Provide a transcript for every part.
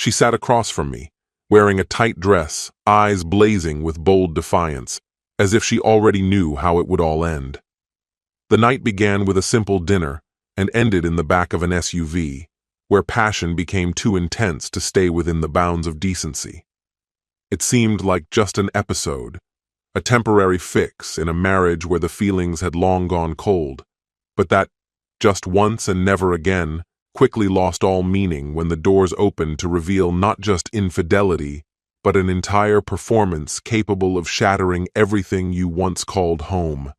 She sat across from me, wearing a tight dress, eyes blazing with bold defiance, as if she already knew how it would all end. The night began with a simple dinner and ended in the back of an SUV, where passion became too intense to stay within the bounds of decency. It seemed like just an episode, a temporary fix in a marriage where the feelings had long gone cold, but that just once and never again quickly lost all meaning when the doors opened to reveal not just infidelity, but an entire performance capable of shattering everything you once called home.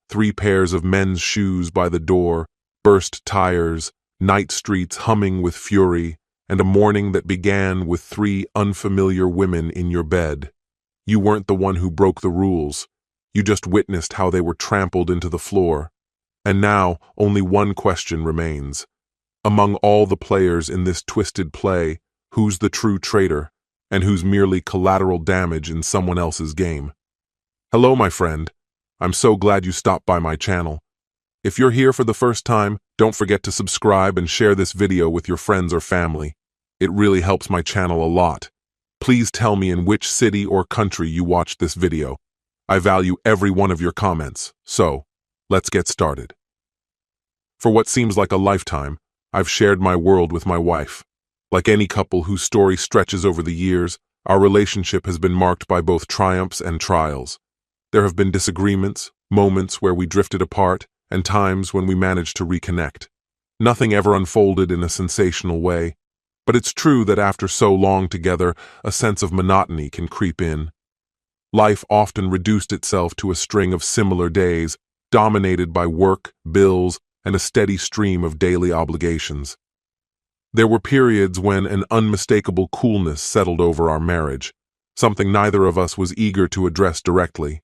3 pairs of men's shoes by the door, burst tires, night streets humming with fury, and a morning that began with 3 unfamiliar women in your bed. You weren't the one who broke the rules. You just witnessed how they were trampled into the floor. And now only one question remains. Among all the players in this twisted play, who's the true traitor, and who's merely collateral damage in someone else's game? Hello, my friend. I'm so glad you stopped by my channel. If you're here for the first time, don't forget to subscribe and share this video with your friends or family. It really helps my channel a lot. Please tell me in which city or country you watched this video. I value every one of your comments, so let's get started. For what seems like a lifetime, I've shared my world with my wife. Like any couple whose story stretches over the years, our relationship has been marked by both triumphs and trials. There have been disagreements, moments where we drifted apart, and times when we managed to reconnect. Nothing ever unfolded in a sensational way, but it's true that after so long together, a sense of monotony can creep in. Life often reduced itself to a string of similar days, dominated by work, bills, and a steady stream of daily obligations. There were periods when an unmistakable coolness settled over our marriage, something neither of us was eager to address directly.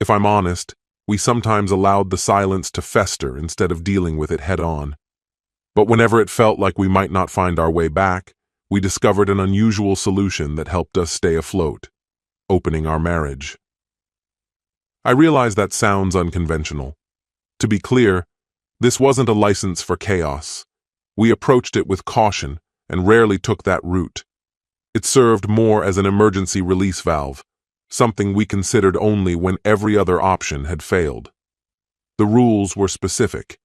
If I'm honest, we sometimes allowed the silence to fester instead of dealing with it head-on. But whenever it felt like we might not find our way back, we discovered an unusual solution that helped us stay afloat: opening our marriage. I realize that sounds unconventional. To be clear, this wasn't a license for chaos. We approached it with caution and rarely took that route. It served more as an emergency release valve, something we considered only when every other option had failed. The rules were specific.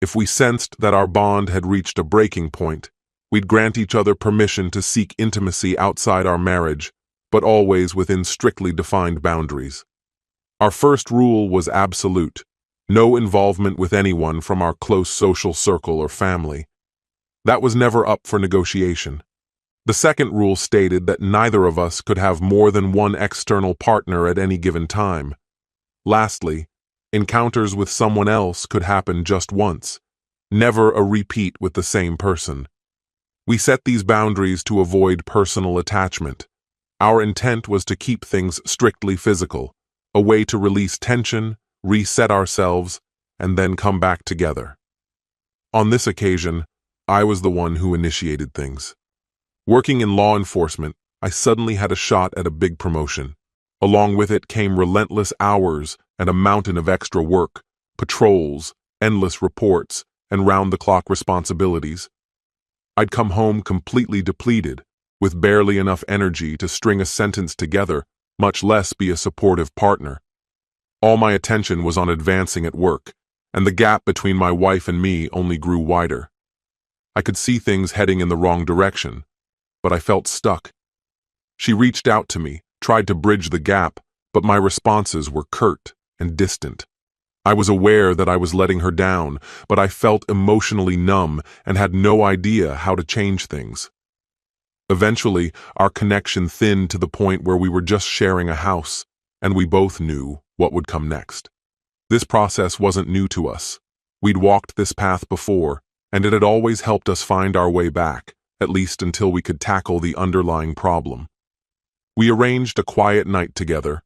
If we sensed that our bond had reached a breaking point, we'd grant each other permission to seek intimacy outside our marriage, but always within strictly defined boundaries. Our first rule was absolute: no involvement with anyone from our close social circle or family. That was never up for negotiation. The second rule stated that neither of us could have more than one external partner at any given time. Lastly, encounters with someone else could happen just once, never a repeat with the same person. We set these boundaries to avoid personal attachment. Our intent was to keep things strictly physical, a way to release tension, reset ourselves, and then come back together. On this occasion, I was the one who initiated things. Working in law enforcement, I suddenly had a shot at a big promotion. Along with it came relentless hours and a mountain of extra work, patrols, endless reports, and round-the-clock responsibilities. I'd come home completely depleted, with barely enough energy to string a sentence together, much less be a supportive partner. All my attention was on advancing at work, and the gap between my wife and me only grew wider. I could see things heading in the wrong direction, but I felt stuck. She reached out to me, tried to bridge the gap, but my responses were curt and distant. I was aware that I was letting her down, but I felt emotionally numb and had no idea how to change things. Eventually, our connection thinned to the point where we were just sharing a house, and we both knew what would come next. This process wasn't new to us. We'd walked this path before, and it had always helped us find our way back, at least until we could tackle the underlying problem. We arranged a quiet night together,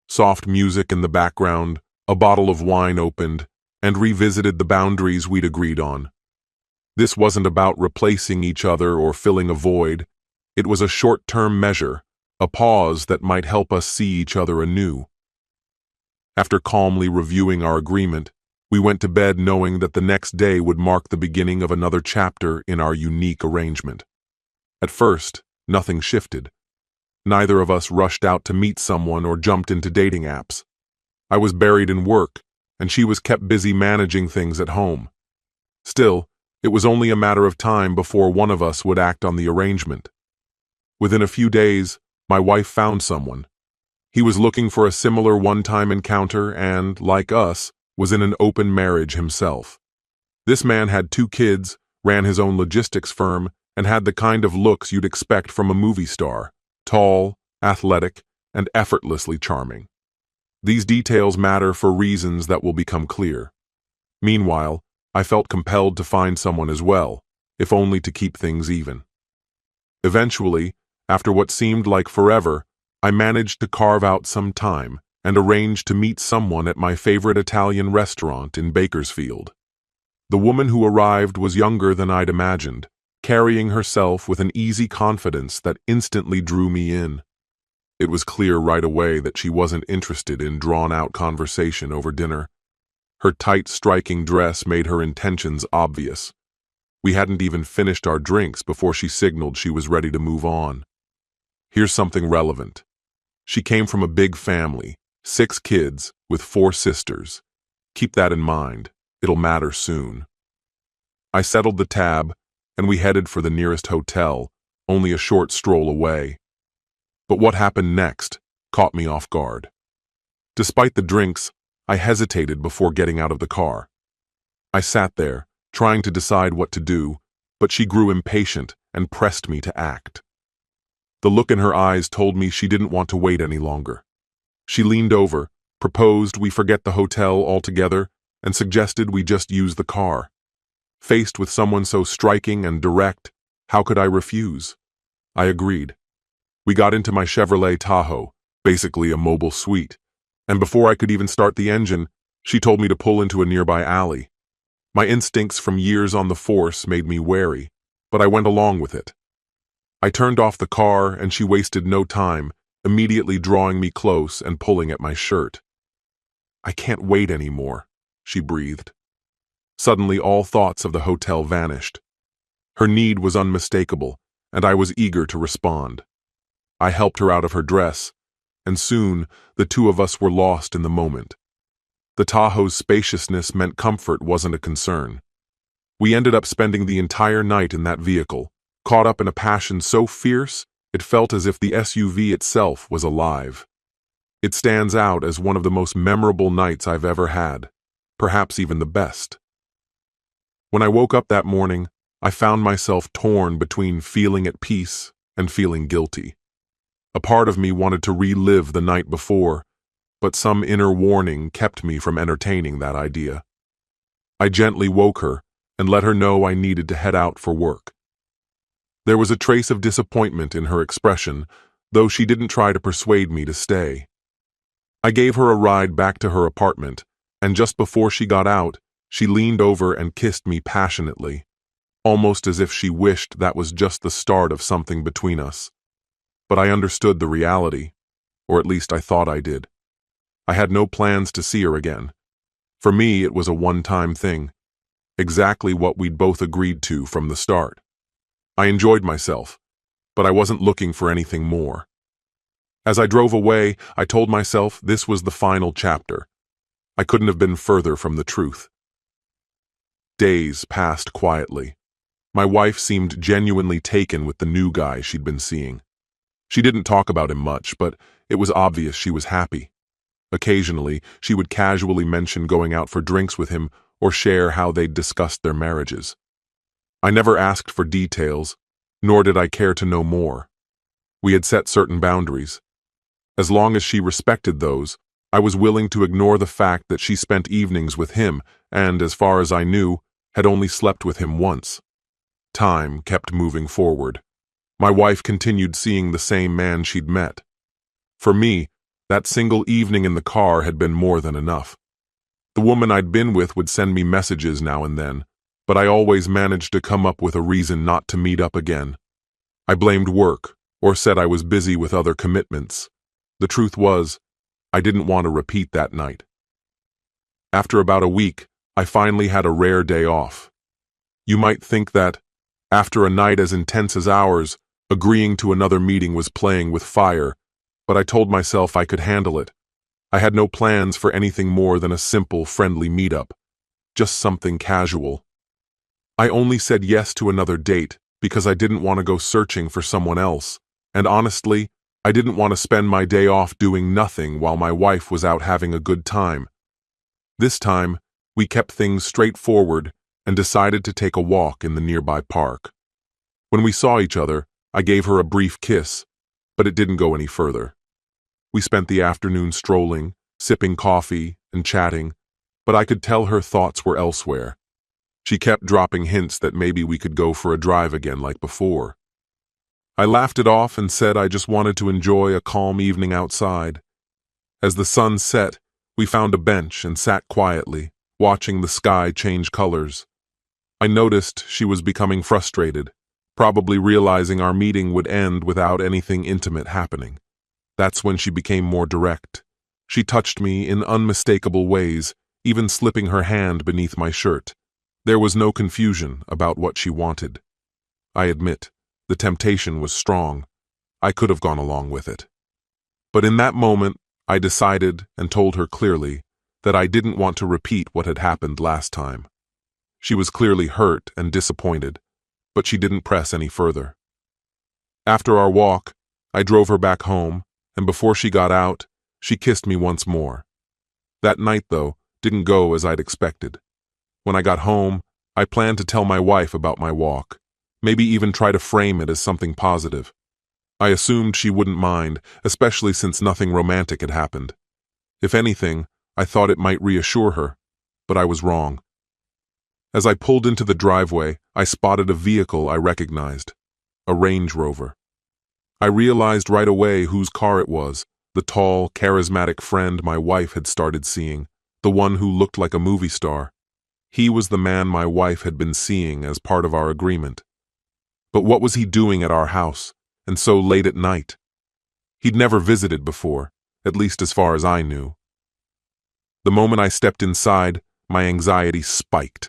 soft music in the background, a bottle of wine opened, and revisited the boundaries we'd agreed on. This wasn't about replacing each other or filling a void. It was a short-term measure, a pause that might help us see each other anew. After calmly reviewing our agreement, we went to bed knowing that the next day would mark the beginning of another chapter in our unique arrangement. At first, nothing shifted. Neither of us rushed out to meet someone or jumped into dating apps. I was buried in work, and she was kept busy managing things at home. Still, it was only a matter of time before one of us would act on the arrangement. Within a few days, my wife found someone. He was looking for a similar one-time encounter and, like us, was in an open marriage himself. This man had 2 kids, ran his own logistics firm, and had the kind of looks you'd expect from a movie star: tall, athletic, and effortlessly charming. These details matter for reasons that will become clear. Meanwhile, I felt compelled to find someone as well, if only to keep things even. Eventually, after what seemed like forever, I managed to carve out some time and arranged to meet someone at my favorite Italian restaurant in Bakersfield. The woman who arrived was younger than I'd imagined, carrying herself with an easy confidence that instantly drew me in. It was clear right away that she wasn't interested in drawn-out conversation over dinner. Her tight, striking dress made her intentions obvious. We hadn't even finished our drinks before she signaled she was ready to move on. Here's something relevant. She came from a big family, 6 kids, with 4 sisters. Keep that in mind. It'll matter soon. I settled the tab, and we headed for the nearest hotel, only a short stroll away. But what happened next caught me off guard. Despite the drinks, I hesitated before getting out of the car. I sat there, trying to decide what to do, but she grew impatient and pressed me to act. The look in her eyes told me she didn't want to wait any longer. She leaned over, proposed we forget the hotel altogether, and suggested we just use the car. Faced with someone so striking and direct, how could I refuse? I agreed. We got into my Chevrolet Tahoe, basically a mobile suite, and before I could even start the engine, she told me to pull into a nearby alley. My instincts from years on the force made me wary, but I went along with it. I turned off the car and she wasted no time, immediately drawing me close and pulling at my shirt. "I can't wait anymore," she breathed. Suddenly all thoughts of the hotel vanished. Her need was unmistakable, and I was eager to respond. I helped her out of her dress, and soon the 2 of us were lost in the moment. The Tahoe's spaciousness meant comfort wasn't a concern. We ended up spending the entire night in that vehicle, caught up in a passion so fierce it felt as if the SUV itself was alive. It stands out as one of the most memorable nights I've ever had, perhaps even the best. When I woke up that morning, I found myself torn between feeling at peace and feeling guilty. A part of me wanted to relive the night before, but some inner warning kept me from entertaining that idea. I gently woke her and let her know I needed to head out for work. There was a trace of disappointment in her expression, though she didn't try to persuade me to stay. I gave her a ride back to her apartment, and just before she got out, she leaned over and kissed me passionately, almost as if she wished that was just the start of something between us. But I understood the reality, or at least I thought I did. I had no plans to see her again. For me, it was a one-time thing, exactly what we'd both agreed to from the start. I enjoyed myself, but I wasn't looking for anything more. As I drove away, I told myself this was the final chapter. I couldn't have been further from the truth. Days passed quietly. My wife seemed genuinely taken with the new guy she'd been seeing. She didn't talk about him much, but it was obvious she was happy. Occasionally, she would casually mention going out for drinks with him or share how they'd discussed their marriages. I never asked for details, nor did I care to know more. We had set certain boundaries. As long as she respected those, I was willing to ignore the fact that she spent evenings with him and, as far as I knew, had only slept with him once. Time kept moving forward. My wife continued seeing the same man she'd met. For me, that single evening in the car had been more than enough. The woman I'd been with would send me messages now and then, but I always managed to come up with a reason not to meet up again. I blamed work, or said I was busy with other commitments. The truth was, I didn't want to repeat that night. After about a week, I finally had a rare day off. You might think that, after a night as intense as ours, Agreeing to another meeting was playing with fire, but I told myself I could handle it. I had no plans for anything more than a simple, friendly meetup, just something casual. I only said yes to another date because I didn't want to go searching for someone else, and honestly, I didn't want to spend my day off doing nothing while my wife was out having a good time. This time, we kept things straightforward and decided to take a walk in the nearby park. When we saw each other, I gave her a brief kiss, but it didn't go any further. We spent the afternoon strolling, sipping coffee, and chatting, but I could tell her thoughts were elsewhere. She kept dropping hints that maybe we could go for a drive again like before. I laughed it off and said I just wanted to enjoy a calm evening outside. As the sun set, we found a bench and sat quietly, watching the sky change colors. I noticed she was becoming frustrated, probably realizing our meeting would end without anything intimate happening. That's when she became more direct. She touched me in unmistakable ways, even slipping her hand beneath my shirt. There was no confusion about what she wanted. I admit, the temptation was strong. I could have gone along with it. But in that moment, I decided and told her clearly that I didn't want to repeat what had happened last time. She was clearly hurt and disappointed, but she didn't press any further. After our walk, I drove her back home, and before she got out, she kissed me once more. That night, though, didn't go as I'd expected. When I got home, I planned to tell my wife about my walk, maybe even try to frame it as something positive. I assumed she wouldn't mind, especially since nothing romantic had happened. If anything, I thought it might reassure her, but I was wrong. As I pulled into the driveway, I spotted a vehicle I recognized, a Range Rover. I realized right away whose car it was, the tall, charismatic friend my wife had started seeing, the one who looked like a movie star. He was the man my wife had been seeing as part of our agreement. But what was he doing at our house, and so late at night? He'd never visited before, at least as far as I knew. The moment I stepped inside, my anxiety spiked.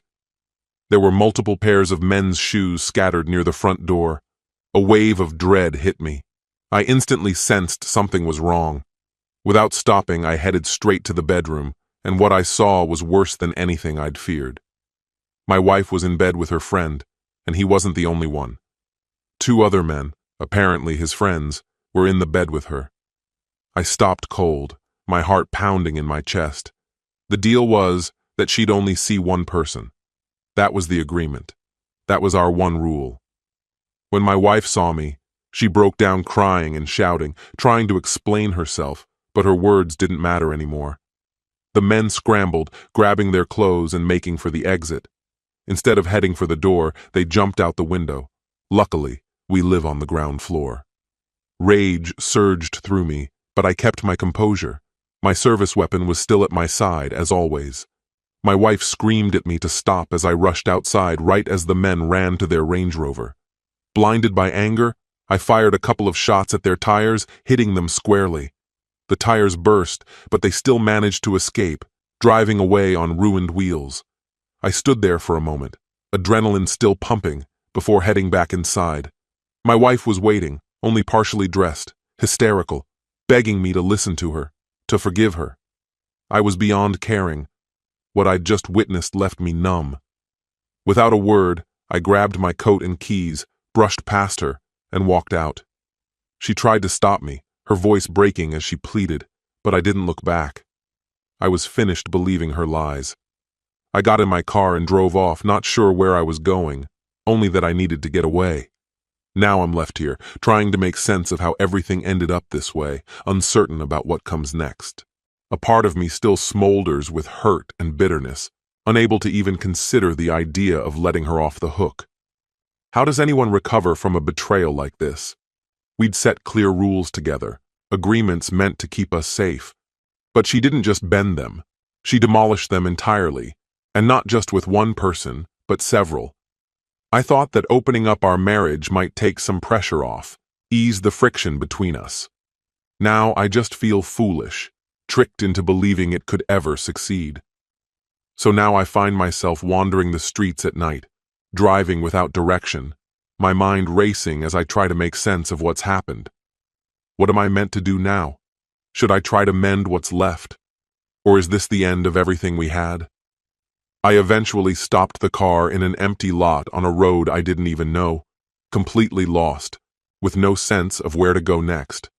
There were multiple pairs of men's shoes scattered near the front door. A wave of dread hit me. I instantly sensed something was wrong. Without stopping, I headed straight to the bedroom, and what I saw was worse than anything I'd feared. My wife was in bed with her friend, and he wasn't the only one. 2 other men, apparently his friends, were in the bed with her. I stopped cold, my heart pounding in my chest. The deal was that she'd only see one person. That was the agreement. That was our one rule. When my wife saw me, she broke down crying and shouting, trying to explain herself, but her words didn't matter anymore. The men scrambled, grabbing their clothes and making for the exit. Instead of heading for the door, they jumped out the window. Luckily, we live on the ground floor. Rage surged through me, but I kept my composure. My service weapon was still at my side, as always. My wife screamed at me to stop as I rushed outside right as the men ran to their Range Rover. Blinded by anger, I fired a couple of shots at their tires, hitting them squarely. The tires burst, but they still managed to escape, driving away on ruined wheels. I stood there for a moment, adrenaline still pumping, before heading back inside. My wife was waiting, only partially dressed, hysterical, begging me to listen to her, to forgive her. I was beyond caring. What I'd just witnessed left me numb. Without a word, I grabbed my coat and keys, brushed past her, and walked out. She tried to stop me, her voice breaking as she pleaded, but I didn't look back. I was finished believing her lies. I got in my car and drove off, not sure where I was going, only that I needed to get away. Now I'm left here, trying to make sense of how everything ended up this way, uncertain about what comes next. A part of me still smolders with hurt and bitterness, unable to even consider the idea of letting her off the hook. How does anyone recover from a betrayal like this? We'd set clear rules together, agreements meant to keep us safe. But she didn't just bend them. She demolished them entirely, and not just with one person, but several. I thought that opening up our marriage might take some pressure off, ease the friction between us. Now I just feel foolish, tricked into believing it could ever succeed. So now I find myself wandering the streets at night, driving without direction, my mind racing as I try to make sense of what's happened. What am I meant to do now? Should I try to mend what's left? Or is this the end of everything we had? I eventually stopped the car in an empty lot on a road I didn't even know, completely lost, with no sense of where to go next.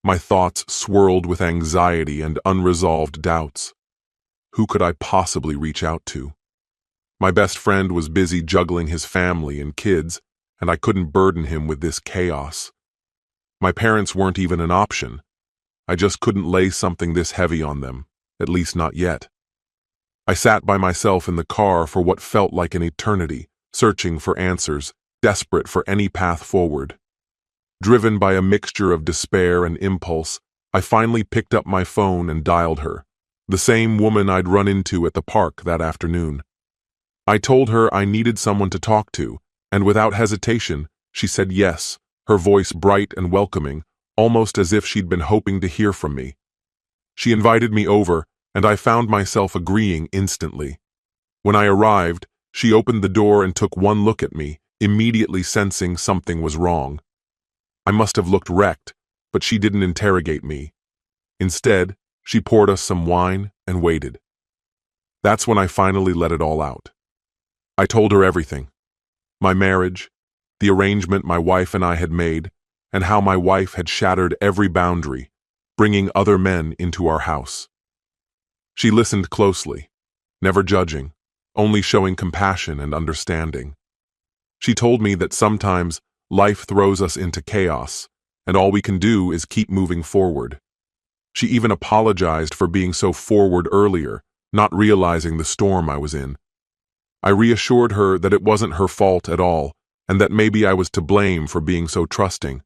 My thoughts swirled with anxiety and unresolved doubts. Who could I possibly reach out to? My best friend was busy juggling his family and kids, and I couldn't burden him with this chaos. My parents weren't even an option. I just couldn't lay something this heavy on them, at least not yet. I sat by myself in the car for what felt like an eternity, searching for answers, desperate for any path forward. Driven by a mixture of despair and impulse, I finally picked up my phone and dialed her, the same woman I'd run into at the park that afternoon. I told her I needed someone to talk to, and without hesitation, she said yes, her voice bright and welcoming, almost as if she'd been hoping to hear from me. She invited me over, and I found myself agreeing instantly. When I arrived, she opened the door and took one look at me, immediately sensing something was wrong. I must have looked wrecked, but she didn't interrogate me. Instead, she poured us some wine and waited. That's when I finally let it all out. I told her everything. My marriage, the arrangement my wife and I had made, and how my wife had shattered every boundary, bringing other men into our house. She listened closely, never judging, only showing compassion and understanding. She told me that sometimes life throws us into chaos, and all we can do is keep moving forward. She even apologized for being so forward earlier, not realizing the storm I was in. I reassured her that it wasn't her fault at all, and that maybe I was to blame for being so trusting.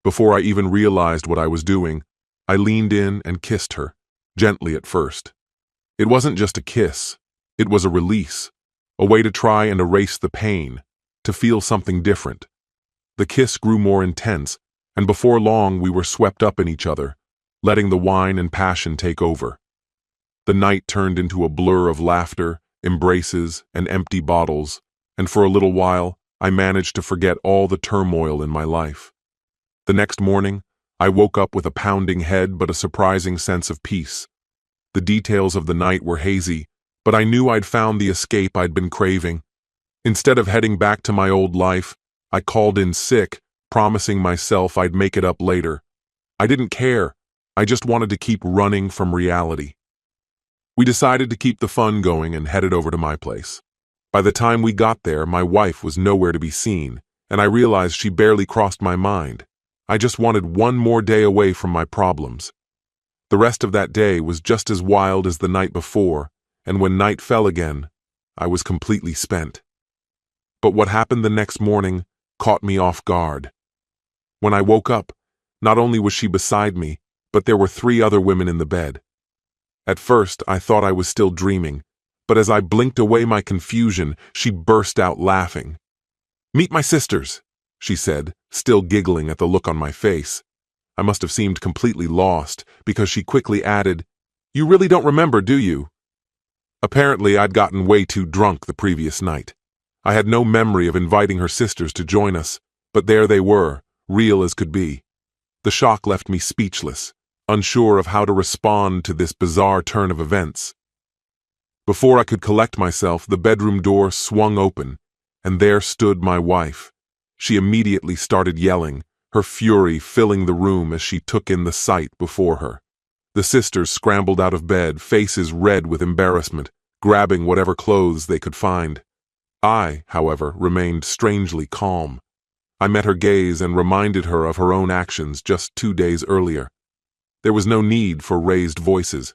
Before I even realized what I was doing, I leaned in and kissed her, gently at first. It wasn't just a kiss, it was a release, a way to try and erase the pain, to feel something different. The kiss grew more intense, and before long we were swept up in each other, letting the wine and passion take over. The night turned into a blur of laughter, embraces, and empty bottles, and for a little while, I managed to forget all the turmoil in my life. The next morning, I woke up with a pounding head but a surprising sense of peace. The details of the night were hazy, but I knew I'd found the escape I'd been craving. Instead of heading back to my old life, I called in sick, promising myself I'd make it up later. I didn't care. I just wanted to keep running from reality. We decided to keep the fun going and headed over to my place. By the time we got there, my wife was nowhere to be seen, and I realized she barely crossed my mind. I just wanted one more day away from my problems. The rest of that day was just as wild as the night before, and when night fell again, I was completely spent. But what happened the next morning caught me off guard. When I woke up, not only was she beside me, but there were 3 other women in the bed. At first, I thought I was still dreaming, but as I blinked away my confusion, she burst out laughing. "Meet my sisters," she said, still giggling at the look on my face. I must have seemed completely lost, because she quickly added, "You really don't remember, do you?" Apparently, I'd gotten way too drunk the previous night. I had no memory of inviting her sisters to join us, but there they were, real as could be. The shock left me speechless, unsure of how to respond to this bizarre turn of events. Before I could collect myself, the bedroom door swung open, and there stood my wife. She immediately started yelling, her fury filling the room as she took in the sight before her. The sisters scrambled out of bed, faces red with embarrassment, grabbing whatever clothes they could find. I, however, remained strangely calm. I met her gaze and reminded her of her own actions just 2 days earlier. There was no need for raised voices.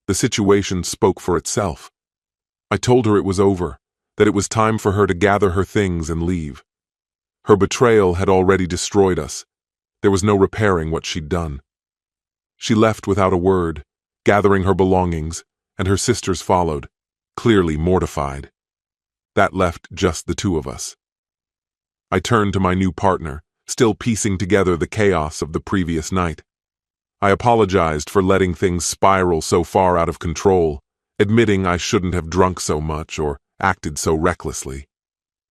The situation spoke for itself. I told her it was over, that it was time for her to gather her things and leave. Her betrayal had already destroyed us. There was no repairing what she'd done. She left without a word, gathering her belongings, and her sisters followed, clearly mortified. That left just the 2 of us. I turned to my new partner, still piecing together the chaos of the previous night. I apologized for letting things spiral so far out of control, admitting I shouldn't have drunk so much or acted so recklessly.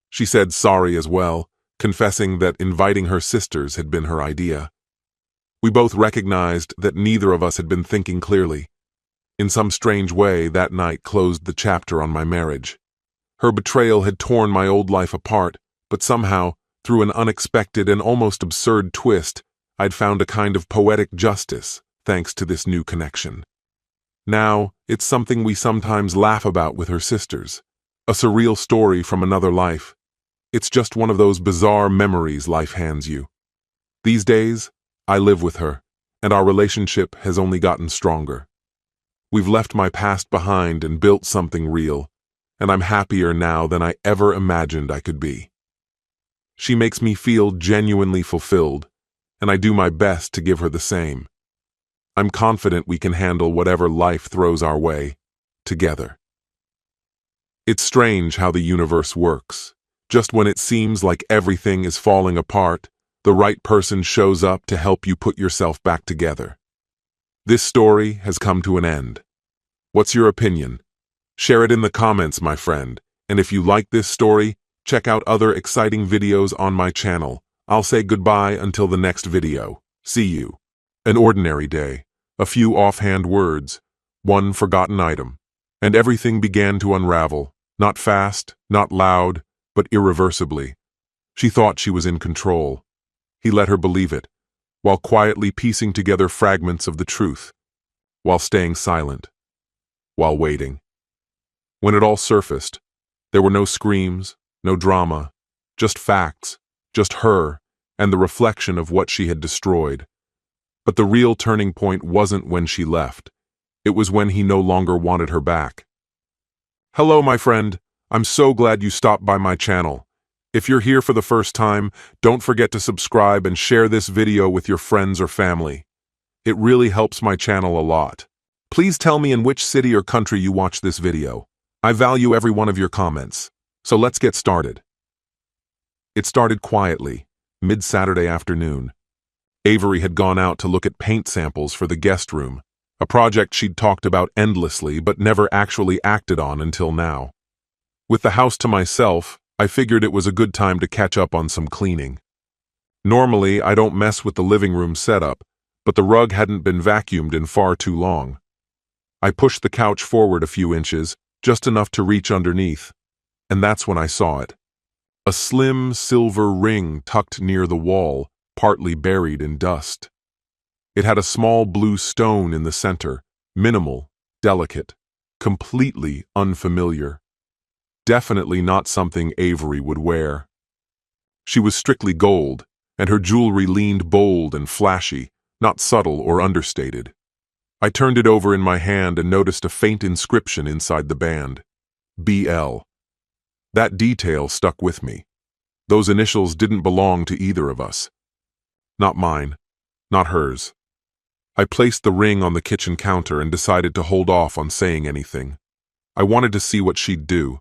She said sorry as well, confessing that inviting her sisters had been her idea. We both recognized that neither of us had been thinking clearly. In some strange way, that night closed the chapter on my marriage. Her betrayal had torn my old life apart, but somehow, through an unexpected and almost absurd twist, I'd found a kind of poetic justice, thanks to this new connection. Now, it's something we sometimes laugh about with her sisters. A surreal story from another life. It's just one of those bizarre memories life hands you. These days, I live with her, and our relationship has only gotten stronger. We've left my past behind and built something real, and I'm happier now than I ever imagined I could be. She makes me feel genuinely fulfilled, and I do my best to give her the same. I'm confident we can handle whatever life throws our way, together. It's strange how the universe works. Just when it seems like everything is falling apart, the right person shows up to help you put yourself back together. This story has come to an end. What's your opinion? Share it in the comments, my friend, and if you like this story, check out other exciting videos on my channel. I'll say goodbye until the next video. See you. An ordinary day, a few offhand words, one forgotten item, and everything began to unravel, not fast, not loud, but irreversibly. She thought she was in control. He let her believe it, while quietly piecing together fragments of the truth, while staying silent, while waiting. When it all surfaced, there were no screams, no drama, just facts, just her, and the reflection of what she had destroyed. But the real turning point wasn't when she left. It was when he no longer wanted her back. Hello, my friend. I'm so glad you stopped by my channel. If you're here for the first time, don't forget to subscribe and share this video with your friends or family. It really helps my channel a lot. Please tell me in which city or country you watch this video. I value every one of your comments. So let's get started. It started quietly, mid-Saturday afternoon. Avery had gone out to look at paint samples for the guest room, a project she'd talked about endlessly but never actually acted on until now. With the house to myself, I figured it was a good time to catch up on some cleaning. Normally, I don't mess with the living room setup, but the rug hadn't been vacuumed in far too long. I pushed the couch forward a few inches, just enough to reach underneath, and that's when I saw it. A slim silver ring tucked near the wall, partly buried in dust. It had a small blue stone in the center, minimal, delicate, completely unfamiliar. Definitely not something Avery would wear. She was strictly gold, and her jewelry leaned bold and flashy, not subtle or understated. I turned it over in my hand and noticed a faint inscription inside the band. BL. That detail stuck with me. Those initials didn't belong to either of us. Not mine, not hers. I placed the ring on the kitchen counter and decided to hold off on saying anything. I wanted to see what she'd do.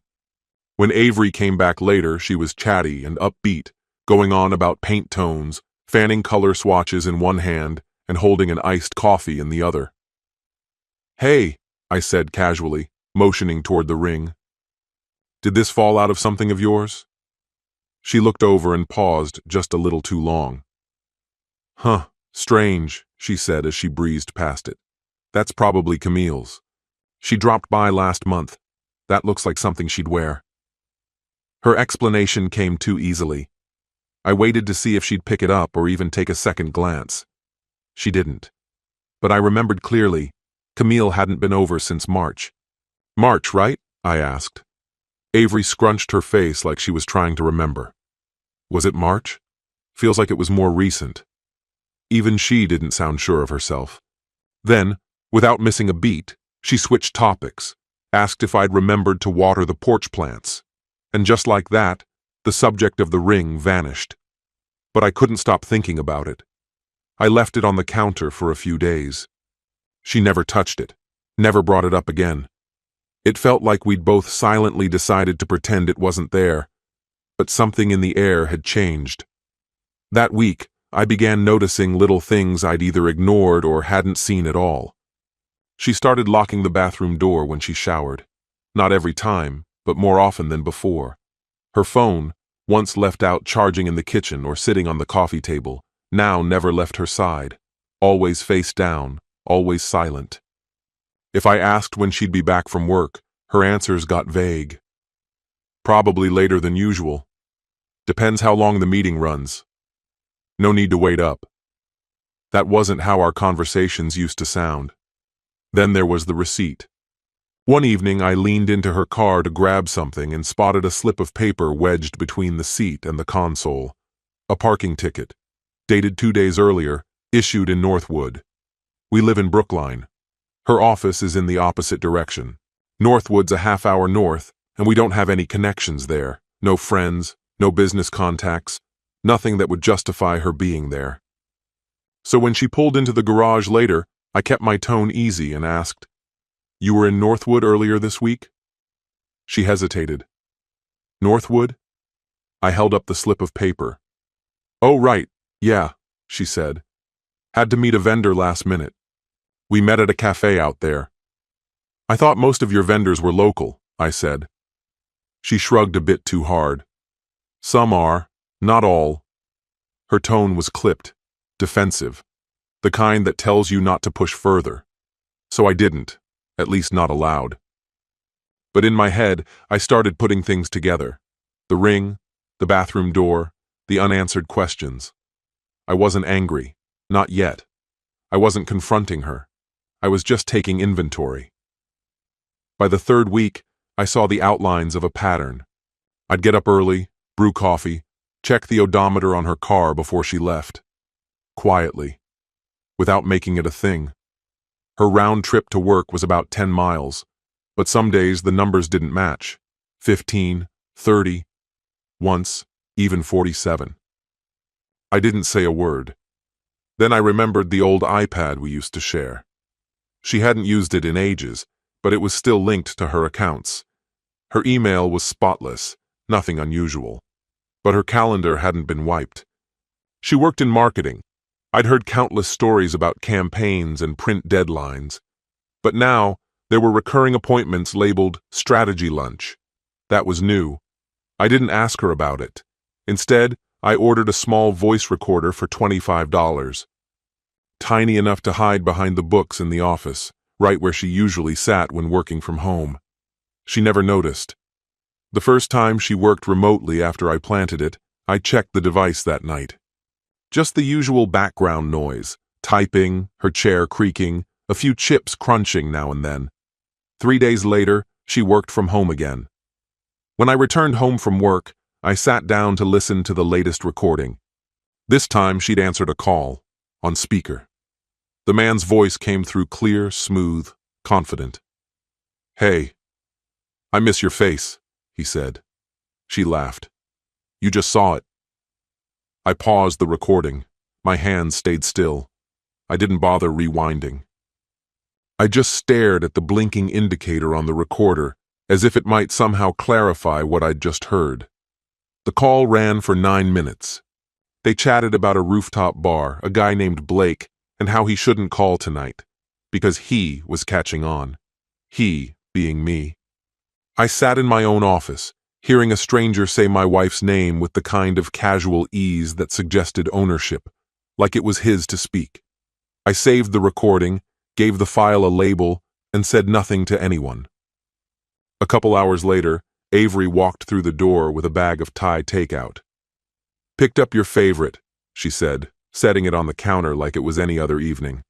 When Avery came back later, she was chatty and upbeat, going on about paint tones, fanning color swatches in one hand and holding an iced coffee in the other. Hey, I said casually, motioning toward the ring. Did this fall out of something of yours? She looked over and paused just a little too long. Huh, strange, she said as she breezed past it. That's probably Camille's. She dropped by last month. That looks like something she'd wear. Her explanation came too easily. I waited to see if she'd pick it up or even take a second glance. She didn't. But I remembered clearly, Camille hadn't been over since March. March, right? I asked. Avery scrunched her face like she was trying to remember. Was it March? Feels like it was more recent. Even she didn't sound sure of herself. Then, without missing a beat, she switched topics, asked if I'd remembered to water the porch plants. And just like that, the subject of the ring vanished. But I couldn't stop thinking about it. I left it on the counter for a few days. She never touched it, never brought it up again. It felt like we'd both silently decided to pretend it wasn't there, but something in the air had changed. That week, I began noticing little things I'd either ignored or hadn't seen at all. She started locking the bathroom door when she showered. Not every time, but more often than before. Her phone, once left out charging in the kitchen or sitting on the coffee table, now never left her side, always face down, always silent. If I asked when she'd be back from work, her answers got vague. Probably later than usual. Depends how long the meeting runs. No need to wait up. That wasn't how our conversations used to sound. Then there was the receipt. One evening I leaned into her car to grab something and spotted a slip of paper wedged between the seat and the console. A parking ticket, dated 2 days earlier, issued in Northwood. We live in Brookline. Her office is in the opposite direction. Northwood's a half-hour north, and we don't have any connections there. No friends, no business contacts, nothing that would justify her being there. So when she pulled into the garage later, I kept my tone easy and asked, "You were in Northwood earlier this week?" She hesitated. "Northwood?" I held up the slip of paper. "Oh, right, yeah," she said. "Had to meet a vendor last minute. We met at a cafe out there." "I thought most of your vendors were local," I said. She shrugged a bit too hard. "Some are, not all." Her tone was clipped, defensive, the kind that tells you not to push further. So I didn't, at least not aloud. But in my head, I started putting things together. The ring, the bathroom door, the unanswered questions. I wasn't angry, not yet. I wasn't confronting her. I was just taking inventory. By the third week, I saw the outlines of a pattern. I'd get up early, brew coffee, check the odometer on her car before she left. Quietly, without making it a thing. Her round trip to work was about 10 miles, but some days the numbers didn't match. 15, 30, once, even 47. I didn't say a word. Then I remembered the old iPad we used to share. She hadn't used it in ages, but it was still linked to her accounts. Her email was spotless, nothing unusual. But her calendar hadn't been wiped. She worked in marketing. I'd heard countless stories about campaigns and print deadlines. But now, there were recurring appointments labeled strategy lunch. That was new. I didn't ask her about it. Instead, I ordered a small voice recorder for $25. Tiny enough to hide behind the books in the office, right where she usually sat when working from home. She never noticed. The first time she worked remotely after I planted it, I checked the device that night. Just the usual background noise, typing, her chair creaking, a few chips crunching now and then. 3 days later, she worked from home again. When I returned home from work, I sat down to listen to the latest recording. This time she'd answered a call, on speaker. The man's voice came through clear, smooth, confident. "Hey, I miss your face," he said. She laughed. "You just saw it." I paused the recording. My hands stayed still. I didn't bother rewinding. I just stared at the blinking indicator on the recorder, as if it might somehow clarify what I'd just heard. The call ran for 9 minutes. They chatted about a rooftop bar, a guy named Blake, and how he shouldn't call tonight, because he was catching on. He being me. I sat in my own office, hearing a stranger say my wife's name with the kind of casual ease that suggested ownership, like it was his to speak. I saved the recording, gave the file a label, and said nothing to anyone. A couple hours later, Avery walked through the door with a bag of Thai takeout. "Picked up your favorite," she said, setting it on the counter like it was any other evening.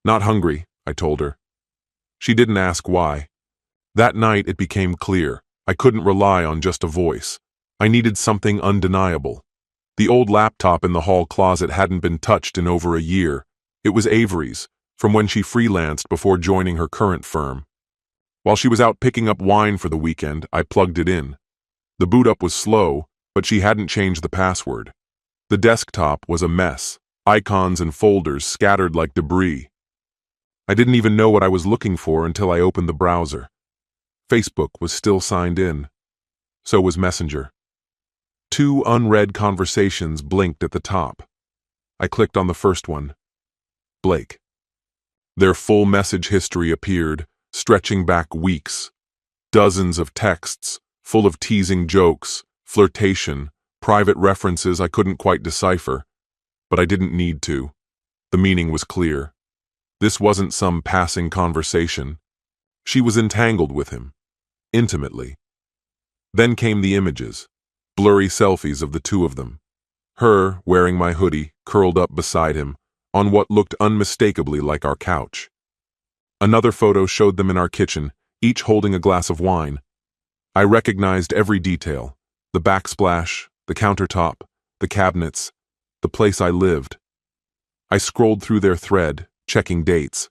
"Not hungry," I told her. She didn't ask why. That night it became clear. I couldn't rely on just a voice. I needed something undeniable. The old laptop in the hall closet hadn't been touched in over a year. It was Avery's, from when she freelanced before joining her current firm. While she was out picking up wine for the weekend, I plugged it in. The boot up was slow, but she hadn't changed the password. The desktop was a mess, icons and folders scattered like debris. I didn't even know what I was looking for until I opened the browser. Facebook was still signed in. So was Messenger. 2 unread conversations blinked at the top. I clicked on the first one. Blake. Their full message history appeared, stretching back weeks. Dozens of texts, full of teasing jokes, flirtation, private references I couldn't quite decipher, but I didn't need to. The meaning was clear. This wasn't some passing conversation. She was entangled with him, intimately. Then came the images, blurry selfies of the two of them. Her, wearing my hoodie, curled up beside him, on what looked unmistakably like our couch. Another photo showed them in our kitchen, each holding a glass of wine. I recognized every detail: the backsplash, the countertop, the cabinets, the place I lived. I scrolled through their thread, checking dates.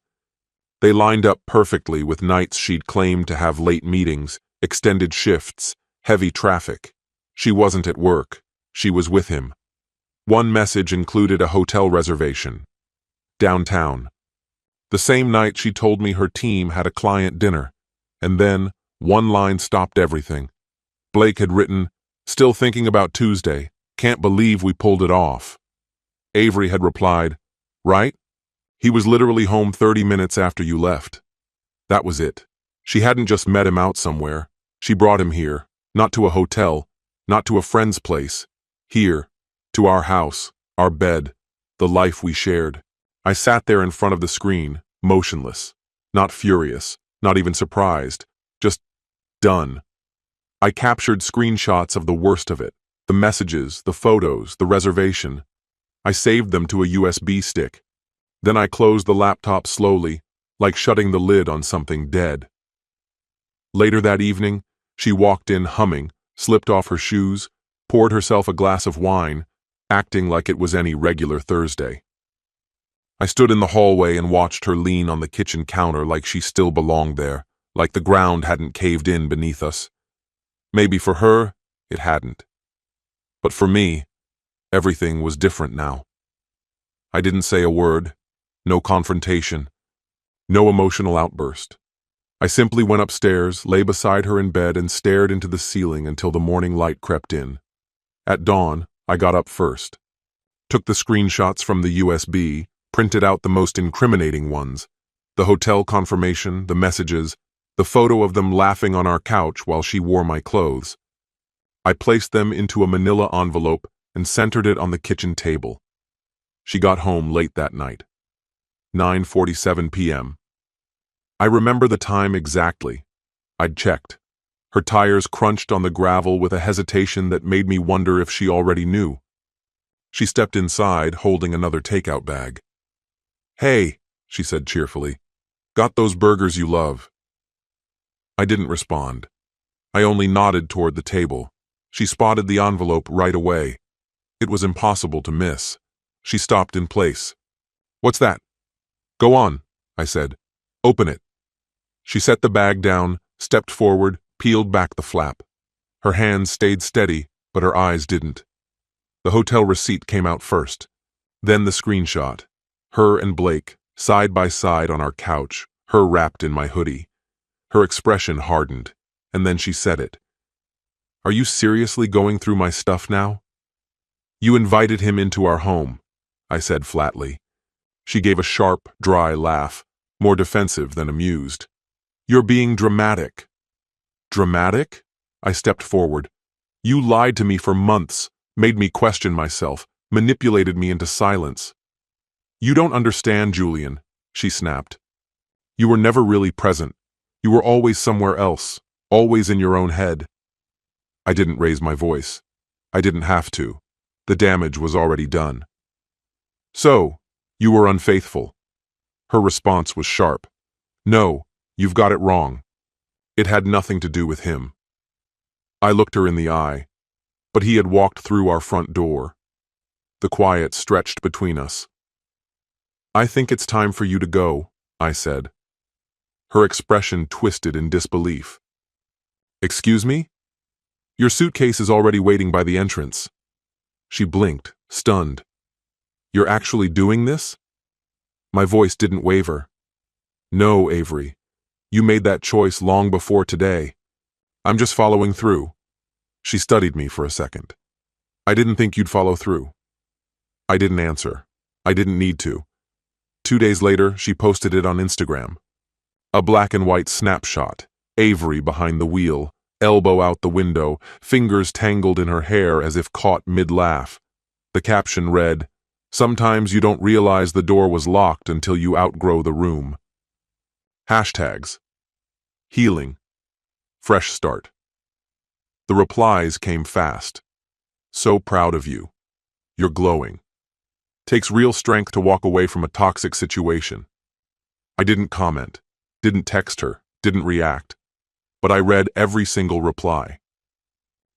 They lined up perfectly with nights she'd claimed to have late meetings, extended shifts, heavy traffic. She wasn't at work. She was with him. One message included a hotel reservation. Downtown. The same night she told me her team had a client dinner. And then, one line stopped everything. Blake had written, "Still thinking about Tuesday. Can't believe we pulled it off." Avery had replied, "Right? He was literally home 30 minutes after you left." That was it. She hadn't just met him out somewhere. She brought him here, not to a hotel, not to a friend's place. Here, to our house, our bed, the life we shared. I sat there in front of the screen, motionless, not furious, not even surprised, just done. I captured screenshots of the worst of it, the messages, the photos, the reservation. I saved them to a USB stick. Then I closed the laptop slowly, like shutting the lid on something dead. Later that evening, she walked in humming, slipped off her shoes, poured herself a glass of wine, acting like it was any regular Thursday. I stood in the hallway and watched her lean on the kitchen counter like she still belonged there, like the ground hadn't caved in beneath us. Maybe for her, it hadn't. But for me, everything was different now. I didn't say a word, no confrontation, no emotional outburst. I simply went upstairs, lay beside her in bed, and stared into the ceiling until the morning light crept in. At dawn, I got up first, took the screenshots from the USB, printed out the most incriminating ones, the hotel confirmation, the messages, the photo of them laughing on our couch while she wore my clothes. I placed them into a manila envelope and centered it on the kitchen table. She got home late that night. 9:47 p.m. I remember the time exactly. I'd checked. Her tires crunched on the gravel with a hesitation that made me wonder if she already knew. She stepped inside, holding another takeout bag. "Hey," she said cheerfully. "Got those burgers you love." I didn't respond. I only nodded toward the table. She spotted the envelope right away. It was impossible to miss. She stopped in place. "What's that?" "Go on," I said. "Open it." She set the bag down, stepped forward, peeled back the flap. Her hands stayed steady, but her eyes didn't. The hotel receipt came out first. Then the screenshot. Her and Blake, side by side on our couch, her wrapped in my hoodie. Her expression hardened, and then she said it. "Are you seriously going through my stuff now?" "You invited him into our home," I said flatly. She gave a sharp, dry laugh, more defensive than amused. "You're being dramatic." "Dramatic?" I stepped forward. "You lied to me for months, made me question myself, manipulated me into silence." "You don't understand, Julian," she snapped. "You were never really present. You were always somewhere else, always in your own head." I didn't raise my voice. I didn't have to. The damage was already done. "So, you were unfaithful." Her response was sharp. "No, you've got it wrong. It had nothing to do with him." I looked her in the eye, but he had walked through our front door. The quiet stretched between us. "I think it's time for you to go," I said. Her expression twisted in disbelief. "Excuse me? Your suitcase is already waiting by the entrance." She blinked, stunned. "You're actually doing this?" My voice didn't waver. "No, Avery. You made that choice long before today. I'm just following through." She studied me for a second. "I didn't think you'd follow through." I didn't answer. I didn't need to. 2 days later, she posted it on Instagram. A black and white snapshot, Avery behind the wheel, elbow out the window, fingers tangled in her hair as if caught mid-laugh. The caption read, "Sometimes you don't realize the door was locked until you outgrow the room." Hashtags: healing, fresh start. The replies came fast. "So proud of you. You're glowing. Takes real strength to walk away from a toxic situation." I didn't comment, didn't text her, didn't react, but I read every single reply.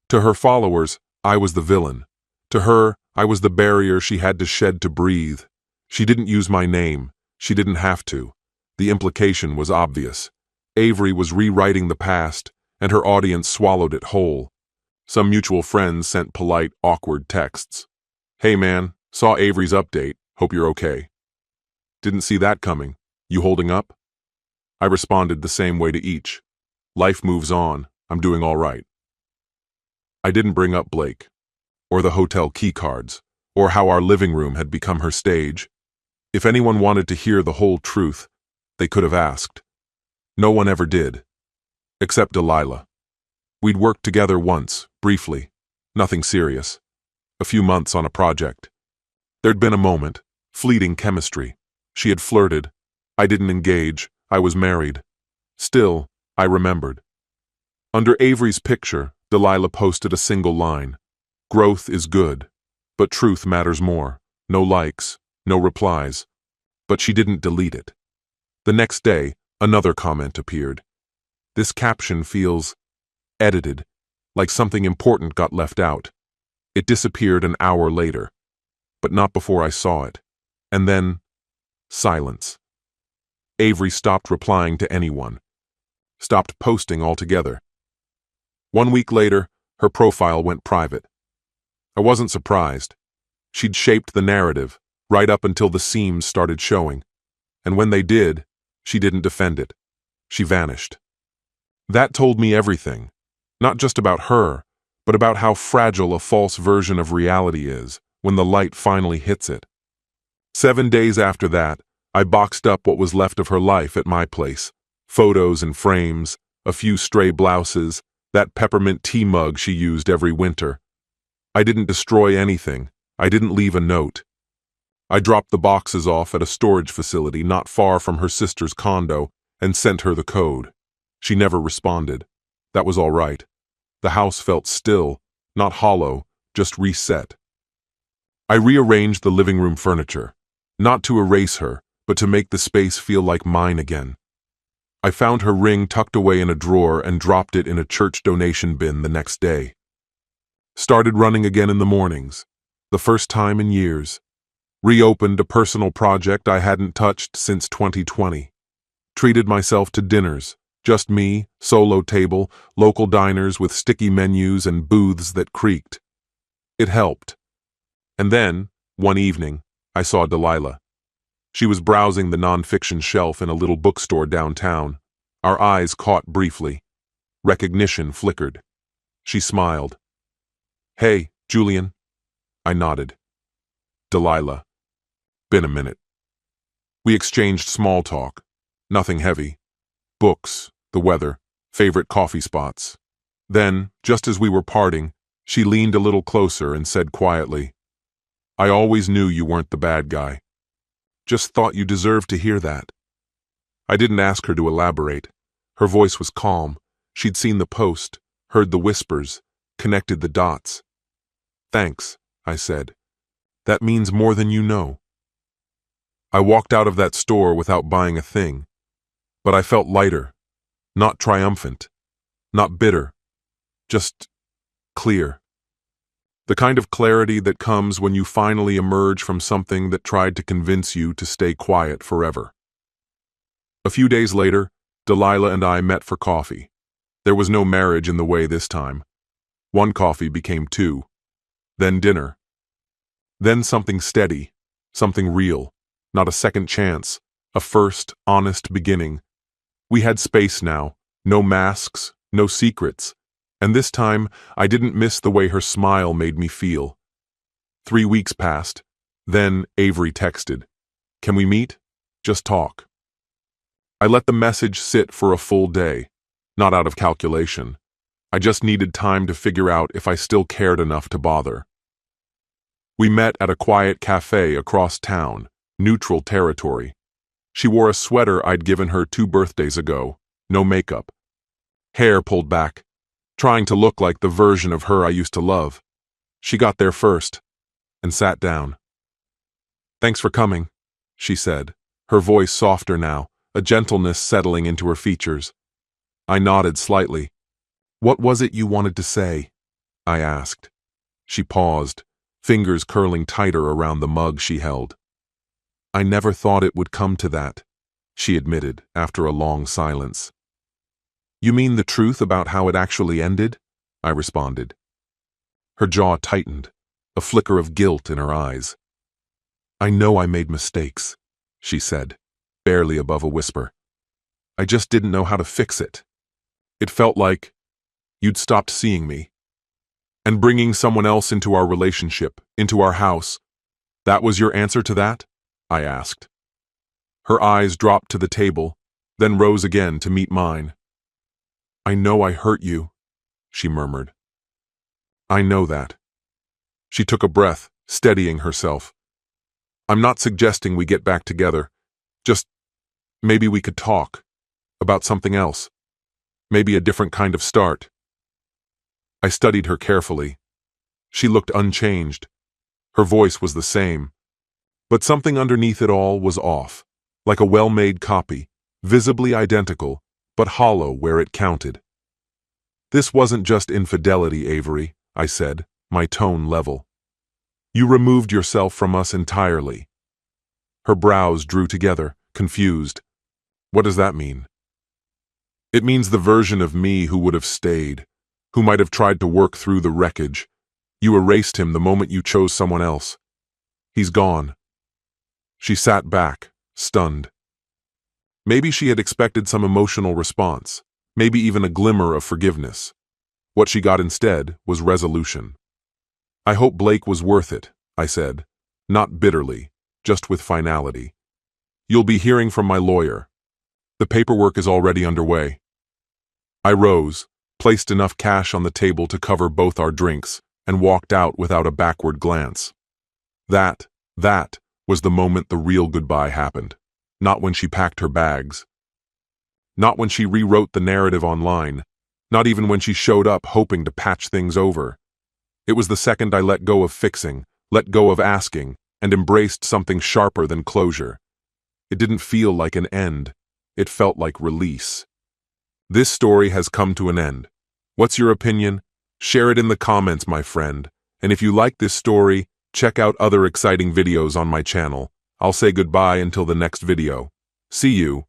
To her followers, I was the villain. To her, I was the barrier she had to shed to breathe. She didn't use my name. She didn't have to. The implication was obvious. Avery was rewriting the past, and her audience swallowed it whole. Some mutual friends sent polite, awkward texts. "Hey man, saw Avery's update. Hope you're okay." "Didn't see that coming. You holding up?" I responded the same way to each. "Life moves on. I'm doing all right." I didn't bring up Blake, or the hotel keycards, or how our living room had become her stage. If anyone wanted to hear the whole truth, they could have asked. No one ever did. Except Delilah. We'd worked together once, briefly. Nothing serious. A few months on a project. There'd been a moment, fleeting chemistry. She had flirted. I didn't engage. I was married. Still, I remembered. Under Avery's picture, Delilah posted a single line. "Growth is good, but truth matters more." No likes, no replies. But she didn't delete it. The next day, another comment appeared. "This caption feels edited, like something important got left out." It disappeared an hour later, but not before I saw it. And then, silence. Avery stopped replying to anyone. Stopped posting altogether. 1 week later, her profile went private. I wasn't surprised. She'd shaped the narrative, right up until the seams started showing. And when they did, she didn't defend it. She vanished. That told me everything. Not just about her, but about how fragile a false version of reality is when the light finally hits it. 7 days after that, I boxed up what was left of her life at my place. Photos and frames, a few stray blouses, that peppermint tea mug she used every winter. I didn't destroy anything. I didn't leave a note. I dropped the boxes off at a storage facility not far from her sister's condo and sent her the code. She never responded. That was all right. The house felt still, not hollow, just reset. I rearranged the living room furniture, not to erase her, but to make the space feel like mine again. I found her ring tucked away in a drawer and dropped it in a church donation bin the next day. Started running again in the mornings, the first time in years. Reopened a personal project I hadn't touched since 2020. Treated myself to dinners, just me, solo table, local diners with sticky menus and booths that creaked. It helped. And then, one evening, I saw Delilah. She was browsing the nonfiction shelf in a little bookstore downtown. Our eyes caught briefly. Recognition flickered. She smiled. "Hey, Julian." I nodded. "Delilah. Been a minute." We exchanged small talk. Nothing heavy. Books, the weather, favorite coffee spots. Then, just as we were parting, she leaned a little closer and said quietly, "I always knew you weren't the bad guy. Just thought you deserved to hear that." I didn't ask her to elaborate. Her voice was calm. She'd seen the post, heard the whispers, connected the dots. "Thanks," I said. "That means more than you know." I walked out of that store without buying a thing, but I felt lighter, not triumphant, not bitter, just clear. The kind of clarity that comes when you finally emerge from something that tried to convince you to stay quiet forever. A few days later, Delilah and I met for coffee. There was no marriage in the way this time. One coffee became two. Then dinner. Then something steady, something real, not a second chance, a first, honest beginning. We had space now, no masks, no secrets. And this time, I didn't miss the way her smile made me feel. 3 weeks passed. Then Avery texted, "Can we meet? Just talk." I let the message sit for a full day, not out of calculation. I just needed time to figure out if I still cared enough to bother. We met at a quiet cafe across town, neutral territory. She wore a sweater I'd given her 2 birthdays ago, no makeup. Hair pulled back, trying to look like the version of her I used to love. She got there first, and sat down. "Thanks for coming," she said, her voice softer now, a gentleness settling into her features. I nodded slightly. "What was it you wanted to say?" I asked. She paused, fingers curling tighter around the mug she held. "I never thought it would come to that," she admitted after a long silence. "You mean the truth about how it actually ended?" I responded. Her jaw tightened, a flicker of guilt in her eyes. "I know I made mistakes," she said, barely above a whisper. "I just didn't know how to fix it. It felt like you'd stopped seeing me. And bringing someone else into our relationship, into our house, that was your answer to that?" I asked. Her eyes dropped to the table, then rose again to meet mine. "I know I hurt you," she murmured. "I know that." She took a breath, steadying herself. "I'm not suggesting we get back together. Just maybe we could talk about something else. Maybe a different kind of start." I studied her carefully. She looked unchanged. Her voice was the same. But something underneath it all was off, like a well-made copy, visibly identical, but hollow where it counted. "This wasn't just infidelity, Avery," I said, my tone level. "You removed yourself from us entirely." Her brows drew together, confused. "What does that mean?" "It means the version of me who would have stayed, who might have tried to work through the wreckage. You erased him the moment you chose someone else. He's gone." She sat back, stunned. Maybe she had expected some emotional response, maybe even a glimmer of forgiveness. What she got instead was resolution. "I hope Blake was worth it," I said, not bitterly, just with finality. "You'll be hearing from my lawyer. The paperwork is already underway." I rose, placed enough cash on the table to cover both our drinks, and walked out without a backward glance. That was the moment the real goodbye happened. Not when she packed her bags. Not when she rewrote the narrative online. Not even when she showed up hoping to patch things over. It was the second I let go of fixing, let go of asking, and embraced something sharper than closure. It didn't feel like an end. It felt like release. This story has come to an end. What's your opinion? Share it in the comments, my friend. And if you like this story, check out other exciting videos on my channel. I'll say goodbye until the next video. See you.